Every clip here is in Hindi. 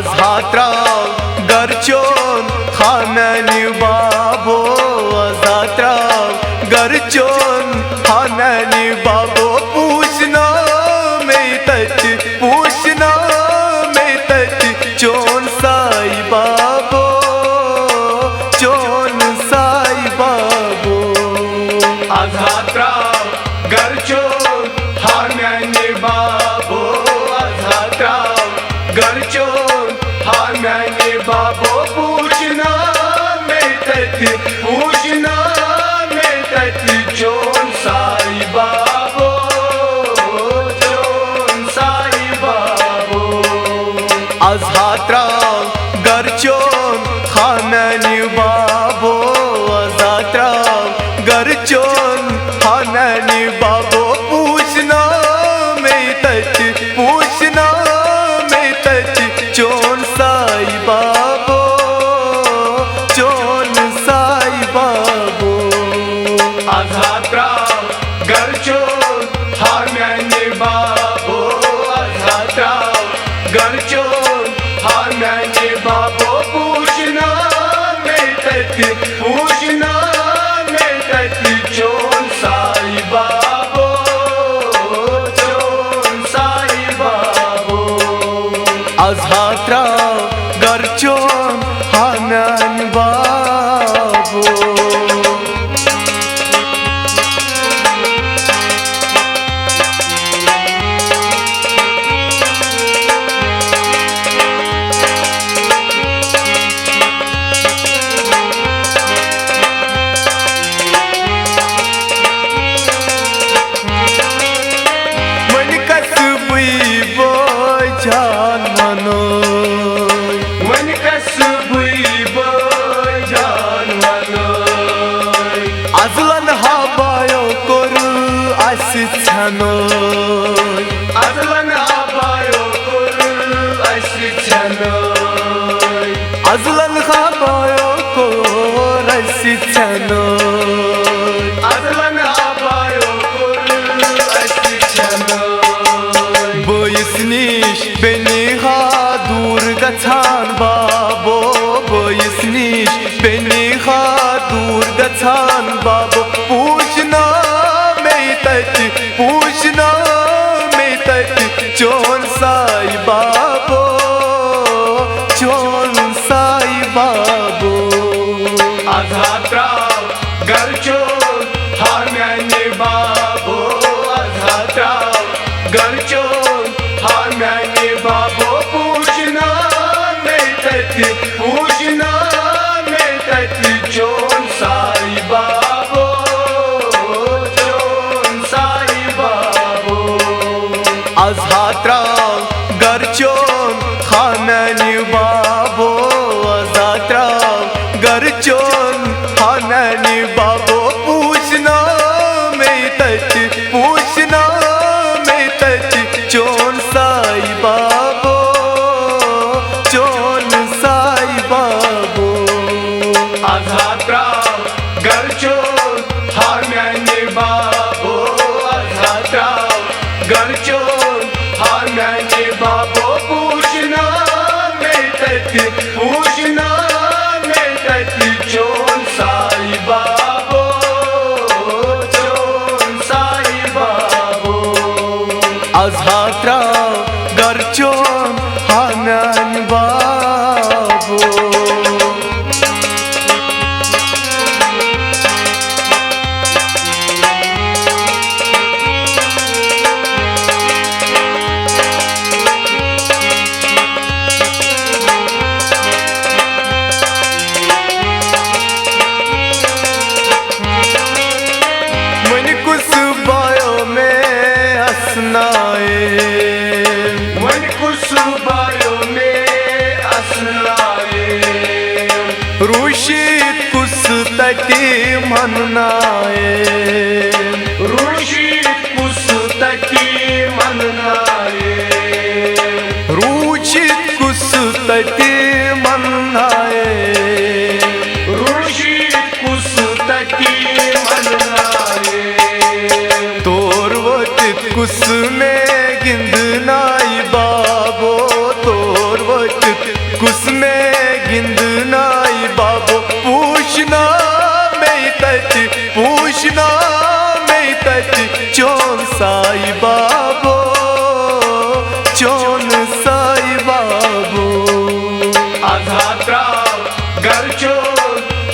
Azhatra garchon hanani babo Azhatra garchon hanani babo Pushna mein tat chon sai babo chon sai babo Azhatra garchon hanani babo Azhatra garchon hanani babo Pushna mein tat chon sai babo chon sai babo Azhatra garchon hanani babo Azhatra garchon hanani babo Pushna mein tat chon sai babo chon sai babo Azhatra garchon hanani babo Azhatra garchon hanani babo Pushna mein tat chon sai babo chon sai babo Azhatra garchon hanani babo Azlan habayo koru asitsanoy Azlan habayo koru asitsanoy Azlan habayo koru asitsanoy Azlan habayo koru asitsanoy Boyisnish beni ha dur gatsan babo Boyisnish beni ha dur gatsan babo Pushna mein tat chon sai babo chon sai babo Azhatra garchon hanani babo Azhatra garchon hanani babo Pushna mein tat chon sai babo chon sai babo Azhatra garchon hanani babo Azhatra garchon hanani babo Pushna mein tat chon sai babo chon sai babo Azhatra garchon hanani babo Azhatra garchon hanani babo Pushna mein tat chon sai babo chon sai babo Azhatra garchon hanani babo Rushit kustati mannaye Rushit kustati mannaye Rushit kustati mannaye Rushit kustati mannaye Torvatit kusme gindnai babo Torvatit कुस में गिंदनाई बाबो पूछना में तच पूछना में तच चोन साई बाबो चोन साई बाबो अजात्रा गरचो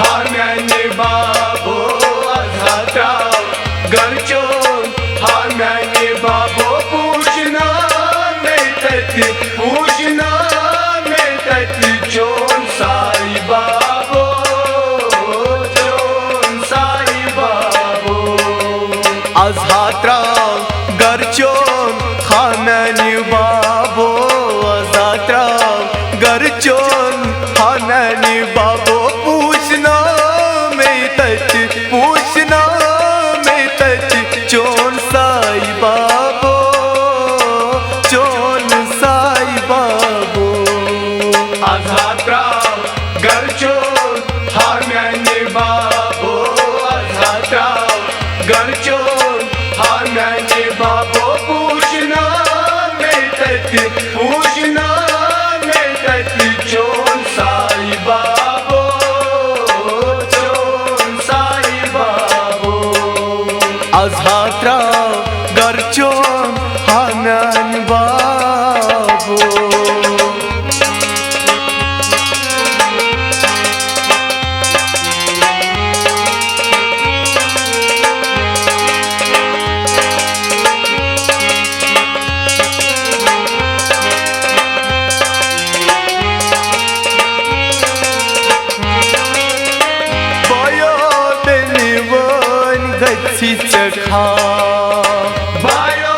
हाम्याने बाबो अजात्रा गरचो हाम्याने बाबो पूछना में तच पूछना में तच चोन साई बाबो चोन साई बाबो अजात्रा गरचोन हाम्याने बाबो अजात्रा गरचोन हाम्याने बाबो पूछना में तच पूछना में तच चोन साई बाबो चोन साई बाबो अजात्रा गरचो हाम्याने बाबो अजात्रा गरचो हाम्याने बाबो पूछना में तच पूछना में तच चोन साई बाबो चोन साई बाबो अजात्रा गरचोन हाम्याने बाबो खा बायो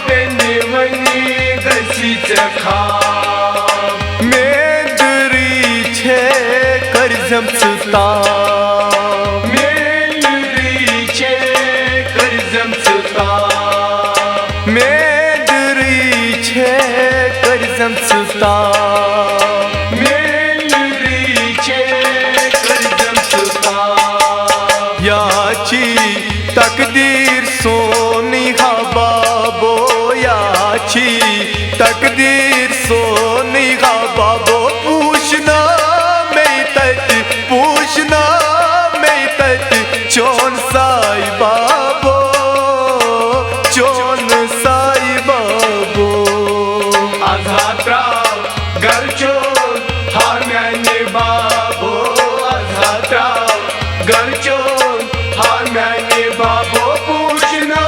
बेनिवनी गसी खा मेदरी छे करजम सुता मेलरी छे करजम सुता मेदरी छे करजम सुता मेलरी छे करजम सुता याची तकदीर सोनी हा बाबो याची तकदीर सोनी हा बाबो पूछना में तच पूछना में तच चोन साई बाबो चोन साई बाबो अजात्रा गरचो हाम्याने बाबो अजात्रा गरचो हाम्याने बाबो पूछना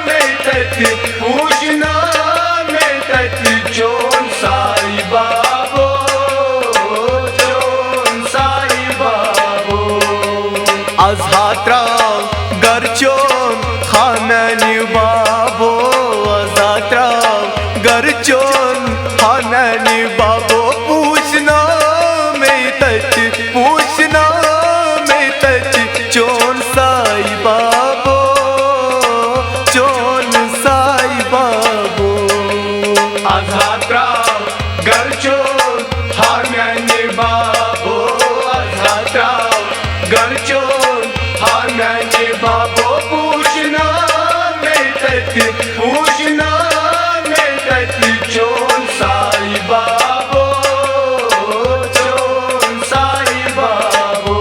में तच पूछना में तच चोन साई बाबो चोन साई बाबो अजात्रा गरचोन हाम्याने बाबो अजात्रा गरचोन हाम्याने बाबो पूछना में तच पूछना में तच चोन साई बाबो चोन साई बाबो अजात्रा गरचो हाम्याने बाबो अजात्रा गरचो हाम्याने बाबो पूछना में तच पूछना में तच चोन साई बाबो चोन साई बाबो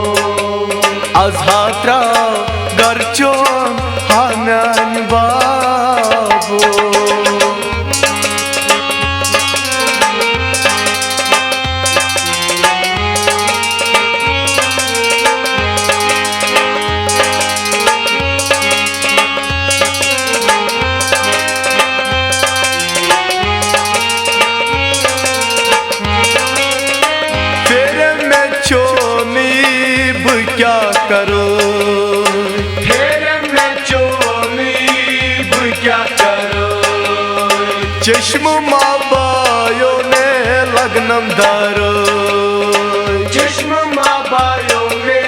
अजात्रा गरचोन हाम्याने बाबो क्या करो फिर मैं चोमीब क्या करो चश्म माँ बायो ने लग्नम धरो चश्म माँ बायो में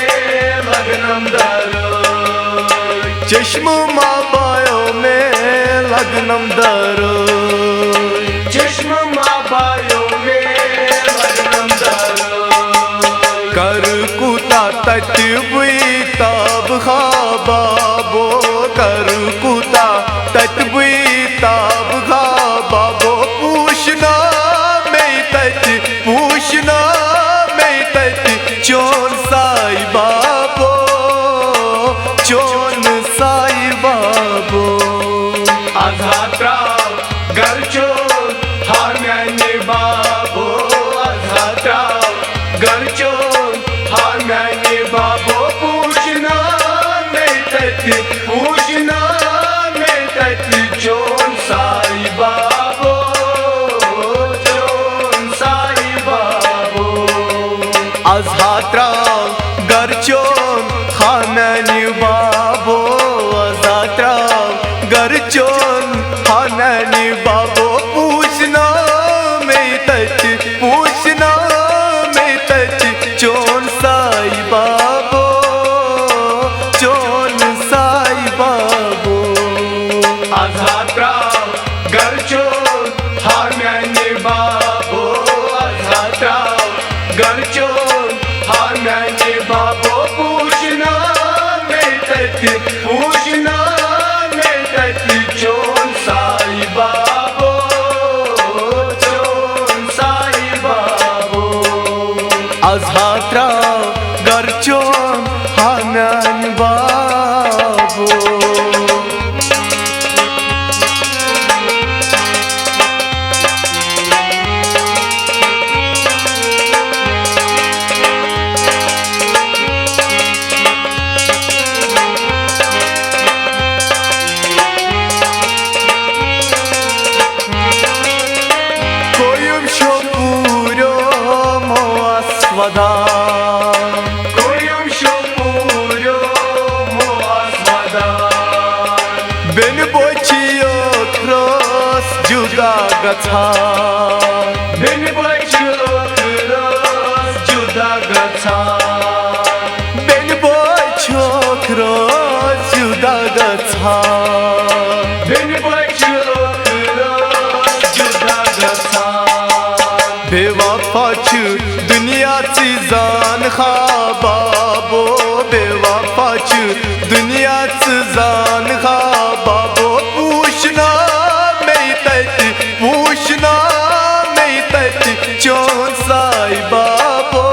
लग्नम धरो चश्म माँ बायो में लग्नम धरो चश्म माँ बायो में लग्नम धरो कर कुता तटबी ताब खा बाबो कर कुता तटबी ताब खा बाबो पूछना में तट पूछना तति चोन साई बाबो चोन साई बाबो अधात्रा गरचो हाम्याने बाबो अधात्रा गरचो हाम्याने बाबो पूछना में तति पूछना में तति चोन साई बाबो चोन साई बाबो अधात्रा गरचोन हाम्याने बाबो अधात्रा गरचोन हाम्याने बाबो पूछना में तति पूछना में तति चोन साई बाबो चोन साई बाबो अधात्रा गरचो हाम्याने बाबो अधात्रा गरचो हाम्याने बाबो पूछना में तति पूछना में तति चोन साई बाबो चोन साई बाबो अधात्रा गरचोन हाम्याने बाबो कोयुम शोपुरो मोअस्वदा कोयुम शोपुरो मोअस्वदा बेन बोचियो क्रॉस जुदा गथा बिन बचियो क्रॉस जुदा गथा बेन बोचियो क्रॉस जुदा गथा बिन बचियो क्रॉस जुदा गथा बेवफा छु दुनियाची जान खा बाबो बेवफा छु दुनियाची जान खा बाबो पूछना में तति पूछना में तति चोन साई बाबो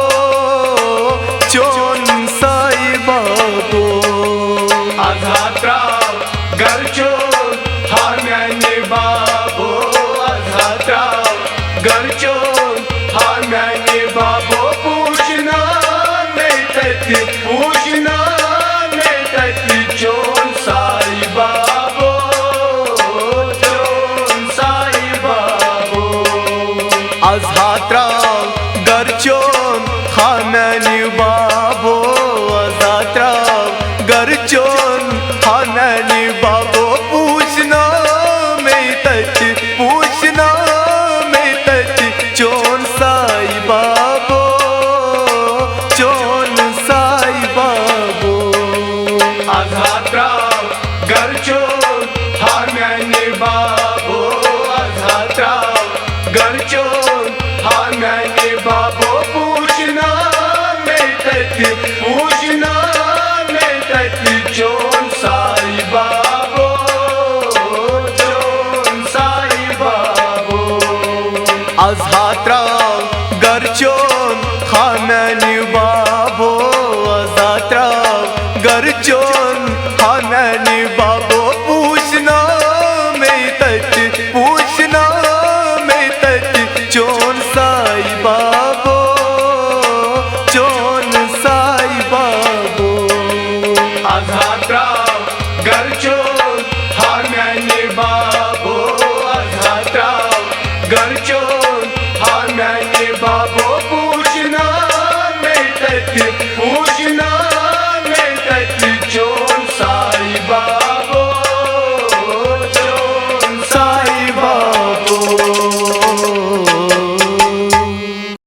चोन साई बाबो अधात्रा गरचो हाम्याने बाबो अधात्रा गरचो हाम्याने बाबो पूछना में तति पूछना में तति चोन साई बाबो चोन साई बाबो अधात्रा गरचोन हाम्याने बाबो अधात्रा गरचोन हाम्याने बाबो पूछना में तति पूछना में तति चोन साई बाबो चोन साई बाबो अधात्रा गरचो हाम्याने बाबो अधात्रा गरचो हाम्याने बाबो पूछना में तति पूछना में तति चोन साई बाबो चोन साई बाबो अधात्रा गरचोन